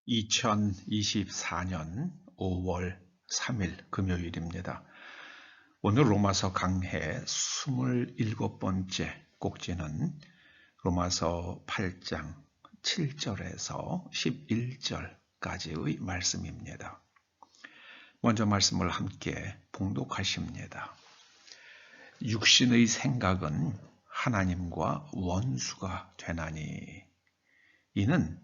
2024년 5월 3일 금요일입니다. 오늘 로마서 강해 27번째 꼭지는 로마서 8장 7절에서 11절까지의 말씀입니다. 먼저 말씀을 함께 봉독하십니다. 육신의 생각은 하나님과 원수가 되나니 이는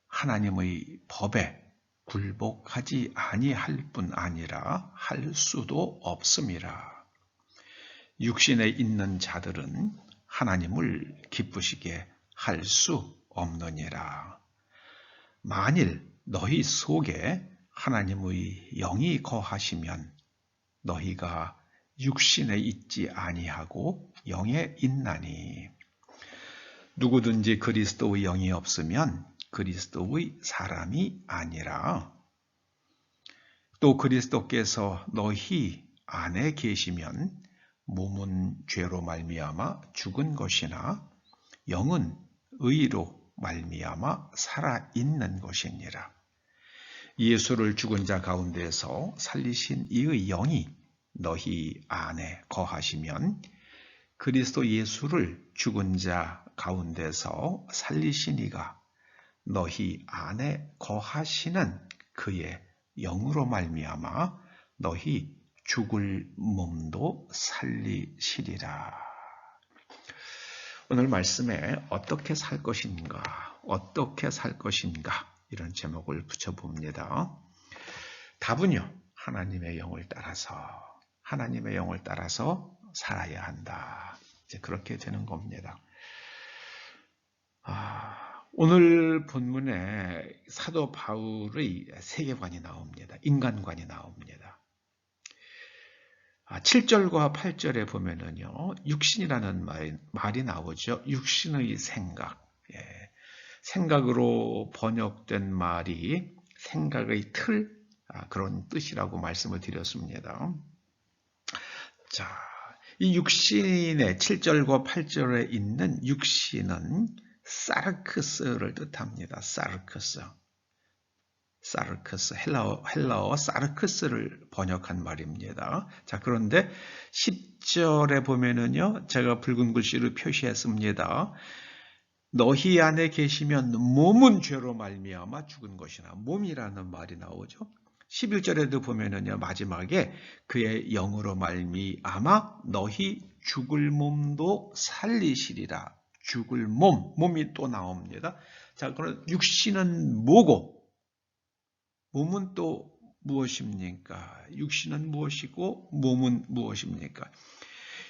하나님의 법에 굴복하지 아니할 뿐 아니라 할 수도 없음이라. 육신에 있는 자들은 하나님을 기쁘시게 할 수 없느니라. 만일 너희 속에 하나님의 영이 거하시면 너희가 육신에 있지 아니하고 영에 있나니 누구든지 그리스도의 영이 없으면 그리스도의 사람이 아니라. 또 그리스도께서 너희 안에 계시면 몸은 죄로 말미암아 죽은 것이나 영은 의로 말미암아 살아있는 것이니라. 예수를 죽은 자 가운데서 살리신 이의 영이 너희 안에 거하시면 그리스도 예수를 죽은 자 가운데서 살리신 이가 너희 안에 거하시는 그의 영으로 말미암아 너희 죽을 몸도 살리시리라. 오늘 말씀에 어떻게 살 것인가, 어떻게 살 것인가 이런 제목을 붙여봅니다. 답은요, 하나님의 영을 따라서 살아야 한다. 이제 그렇게 되는 겁니다. 오늘 본문에 사도 바울의 세계관이 나옵니다. 인간관이 나옵니다. 7절과 8절에 보면은요, 육신이라는 말이 나오죠. 육신의 생각. 생각으로 번역된 말이 생각의 틀, 그런 뜻이라고 말씀을 드렸습니다. 자, 이 육신의 7절과 8절에 있는 육신은 사르크스를 뜻합니다. 사르크스, 헬라어 사르크스를 번역한 말입니다. 자, 그런데 10절에 보면은요, 제가 붉은 글씨로 표시했습니다. 너희 안에 계시면 몸은 죄로 말미암아 죽은 것이나, 몸이라는 말이 나오죠. 11절에도 보면은요, 마지막에 그의 영으로 말미암아 너희 죽을 몸도 살리시리라. 죽을 몸이 또 나옵니다. 자, 그럼 육신은 뭐고, 몸은 또 무엇입니까? 육신은 무엇이고, 몸은 무엇입니까?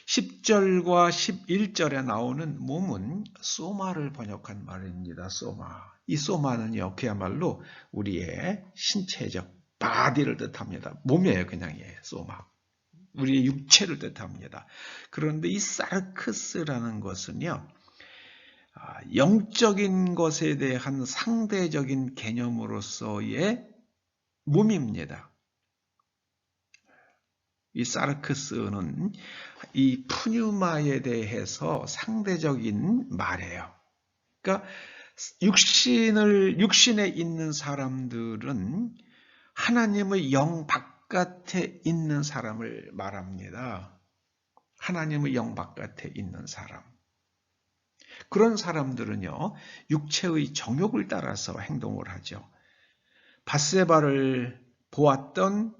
10절과 11절에 나오는 몸은 소마를 번역한 말입니다. 소마. 이 소마는요, 그야말로 우리의 신체적 바디를 뜻합니다. 몸이에요, 그냥 소마. 우리의 육체를 뜻합니다. 그런데 이 사르크스라는 것은요, 영적인 것에 대한 상대적인 개념으로서의 몸입니다. 이 사르크스는 이 푸뉴마에 대해서 상대적인 말이에요. 그러니까 육신에 있는 사람들은 하나님의 영 바깥에 있는 사람을 말합니다. 하나님의 영 바깥에 있는 사람. 그런 사람들은요, 육체의 정욕을 따라서 행동을 하죠. 밧세바를 보았던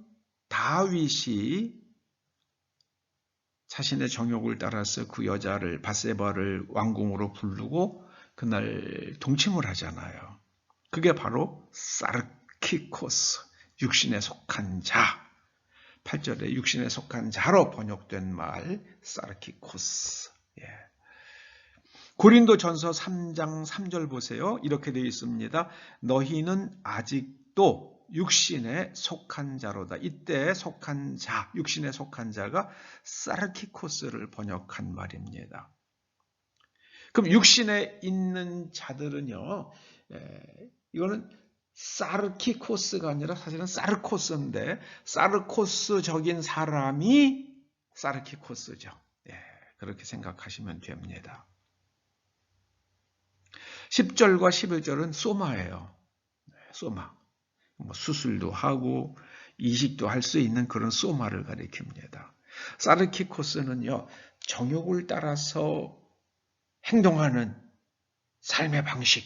다윗이 자신의 정욕을 따라서 그 여자를, 밧세바를 왕궁으로 부르고 그날 동침을 하잖아요. 그게 바로 사르키코스, 육신에 속한 자. 8절에 육신에 속한 자로 번역된 말, 사르키코스. 고린도전서 3장 3절 보세요. 이렇게 되어 있습니다. 너희는 아직도 육신에 속한 자로다. 이때 속한 자, 육신에 속한 자가 사르키코스를 번역한 말입니다. 그럼 육신에 있는 자들은요, 이거는 사르키코스가 아니라 사실은 사르코스인데, 사르코스적인 사람이 사르키코스죠. 그렇게 생각하시면 됩니다. 10절과 11절은 소마예요. 소마. 뭐 수술도 하고 이식도 할 수 있는 그런 소마를 가리킵니다. 사르키코스는요, 정욕을 따라서 행동하는 삶의 방식,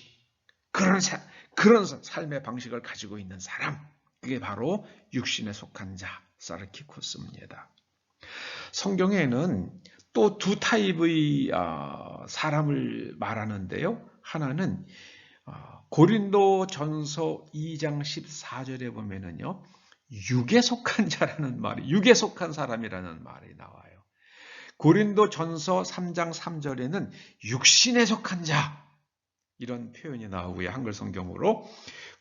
그런 삶의 방식을 가지고 있는 사람, 그게 바로 육신에 속한 자, 사르키코스입니다. 성경에는 또 두 타입의 사람을 말하는데요. 하나는 고린도 전서 2장 14절에 보면은요, 육에 속한 자라는 말이, 육에 속한 사람이라는 말이 나와요. 고린도 전서 3장 3절에는 육신에 속한 자, 이런 표현이 나오고요. 한글 성경으로.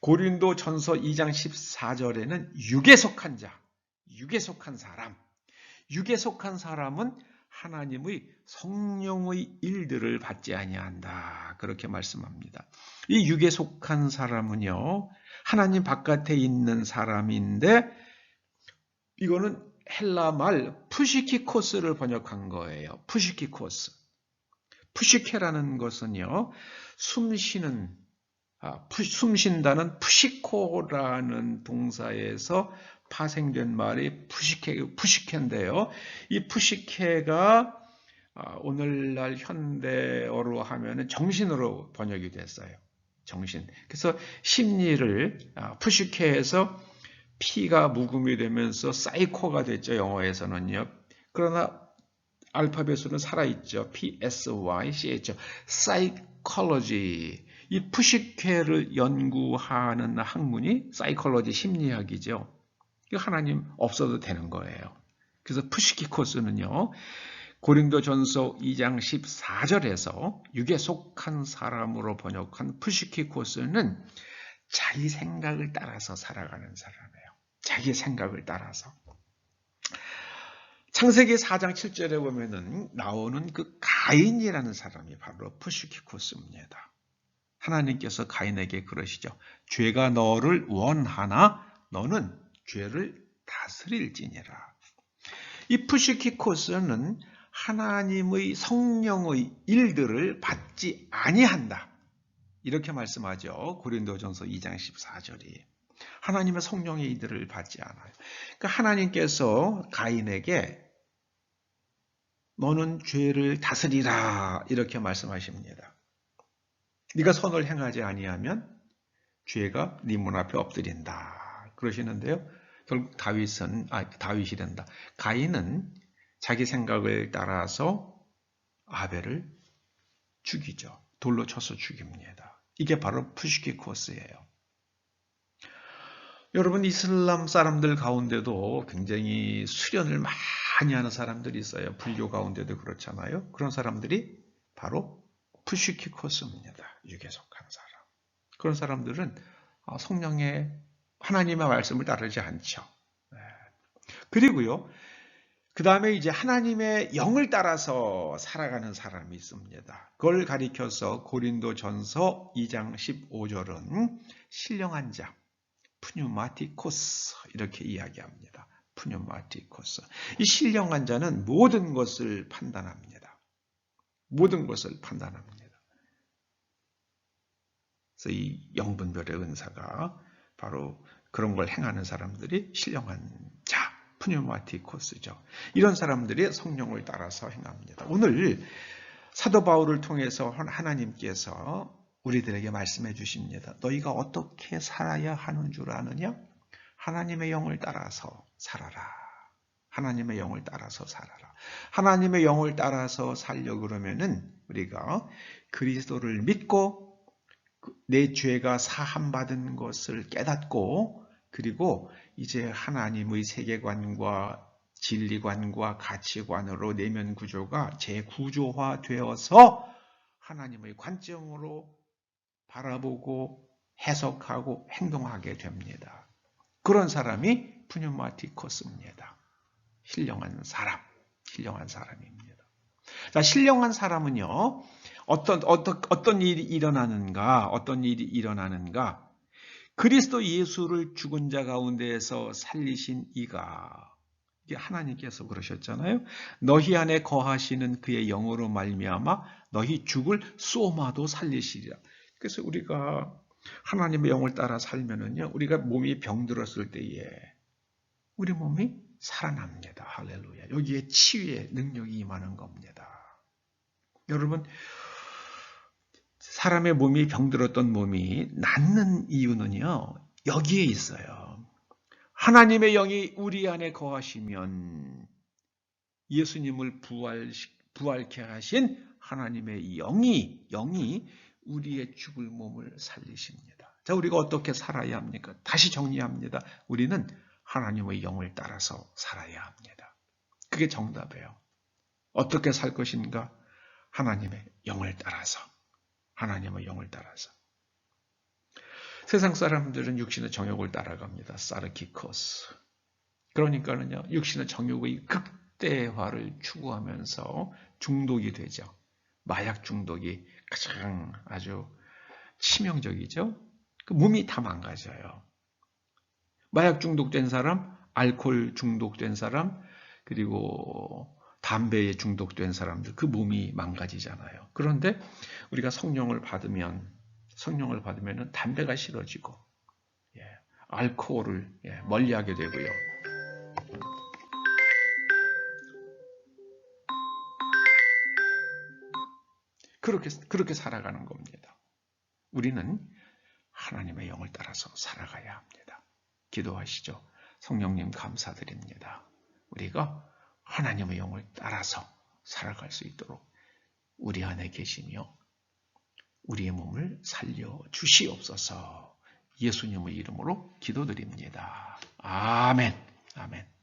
고린도 전서 2장 14절에는 육에 속한 자, 육에 속한 사람. 육에 속한 사람은 하나님의 성령의 일들을 받지 아니한다. 그렇게 말씀합니다. 이 육에 속한 사람은요, 하나님 바깥에 있는 사람인데, 이거는 헬라 말 푸시키코스를 번역한 거예요. 푸시키코스. 푸시케라는 것은요, 숨쉰다는 푸시코라는 동사에서 파생된 말이 푸시케인데요. 이 푸시케가 오늘날 현대어로 하면은 정신으로 번역이 됐어요. 정신. 그래서 심리를 푸시케에서 P가 묵음이 되면서 사이코가 됐죠. 영어에서는요. 그러나 알파벳으로는 살아있죠. PSYCH. 사이콜로지. 이 푸시케를 연구하는 학문이 사이콜로지 심리학이죠. 하나님 없어도 되는 거예요. 그래서 푸시키코스는요, 고린도 전서 2장 14절에서 육에 속한 사람으로 번역한 푸시키코스는 자기 생각을 따라서 살아가는 사람이에요. 자기 생각을 따라서. 창세기 4장 7절에 보면은 나오는 그 가인이라는 사람이 바로 푸시키코스입니다. 하나님께서 가인에게 그러시죠. 죄가 너를 원하나 너는 죄를 다스릴지니라. 이 푸시키코스는 하나님의 성령의 일들을 받지 아니한다. 이렇게 말씀하죠. 고린도전서 2장 14절이. 하나님의 성령의 일들을 받지 않아요. 그러니까 하나님께서 가인에게 너는 죄를 다스리라 이렇게 말씀하십니다. 네가 선을 행하지 아니하면 죄가 네 문 앞에 엎드린다. 그러시는데요. 결국 다윗이란다. 가인은 자기 생각을 따라서 아벨을 죽이죠. 돌로 쳐서 죽입니다. 이게 바로 푸시키코스예요. 여러분, 이슬람 사람들 가운데도 굉장히 수련을 많이 하는 사람들이 있어요. 불교 가운데도 그렇잖아요. 그런 사람들이 바로 푸시키코스입니다. 육에 속한 사람. 그런 사람들은 성령의 하나님의 말씀을 따르지 않죠. 그리고요, 그 다음에 이제 하나님의 영을 따라서 살아가는 사람이 있습니다. 그걸 가리켜서 고린도 전서 2장 15절은 신령한 자, 푸뉴마티코스 이렇게 이야기합니다. 푸뉴마티코스. 이 신령한 자는 모든 것을 판단합니다. 모든 것을 판단합니다. 그래서 이 영분별의 은사가 바로 그런 걸 행하는 사람들이 신령한 자, 푸뉴마티코스죠. 이런 사람들이 성령을 따라서 행합니다. 오늘 사도 바울을 통해서 하나님께서 우리들에게 말씀해 주십니다. 너희가 어떻게 살아야 하는 줄 아느냐? 하나님의 영을 따라서 살아라. 하나님의 영을 따라서 살아라. 하나님의 영을 따라서 살려 그러면은 우리가 그리스도를 믿고 내 죄가 사함받은 것을 깨닫고 그리고 이제 하나님의 세계관과 진리관과 가치관으로 내면 구조가 재구조화되어서 하나님의 관점으로 바라보고 해석하고 행동하게 됩니다. 그런 사람이 푸뉴마티코스입니다. 신령한 사람, 신령한 사람입니다. 자, 신령한 사람은요, 어떤 일이 일어나는가, 그리스도 예수를 죽은 자 가운데에서 살리신 이가, 이게 하나님께서 그러셨잖아요. 너희 안에 거하시는 그의 영으로 말미암아 너희 죽을 소마도 살리시리라. 그래서 우리가 하나님의 영을 따라 살면은요, 우리가 몸이 병들었을 때에 우리 몸이 살아납니다. 할렐루야. 여기에 치유의 능력이 임하는 겁니다. 여러분, 사람의 몸이 병들었던 몸이 낫는 이유는요, 여기에 있어요. 하나님의 영이 우리 안에 거하시면 예수님을 부활케 하신 하나님의 영이 우리의 죽을 몸을 살리십니다. 자, 우리가 어떻게 살아야 합니까? 다시 정리합니다. 우리는 하나님의 영을 따라서 살아야 합니다. 그게 정답이에요. 어떻게 살 것인가? 하나님의 영을 따라서. 하나님의 영을 따라서. 세상 사람들은 육신의 정욕을 따라갑니다. 사르키코스. 그러니까는요, 육신의 정욕의 극대화를 추구하면서 중독이 되죠. 마약 중독이 가장 아주 치명적이죠. 그 몸이 다 망가져요. 마약 중독된 사람, 알코올 중독된 사람, 그리고 담배에 중독된 사람들, 그 몸이 망가지잖아요. 그런데 우리가 성령을 받으면 담배가 싫어지고, 알코올을 멀리하게 되고요. 그렇게 살아가는 겁니다. 우리는 하나님의 영을 따라서 살아가야 합니다. 기도하시죠. 성령님 감사드립니다. 우리가 하나님의 영을 따라서 살아갈 수 있도록 우리 안에 계시며 우리의 몸을 살려 주시옵소서. 예수님의 이름으로 기도드립니다. 아멘. 아멘.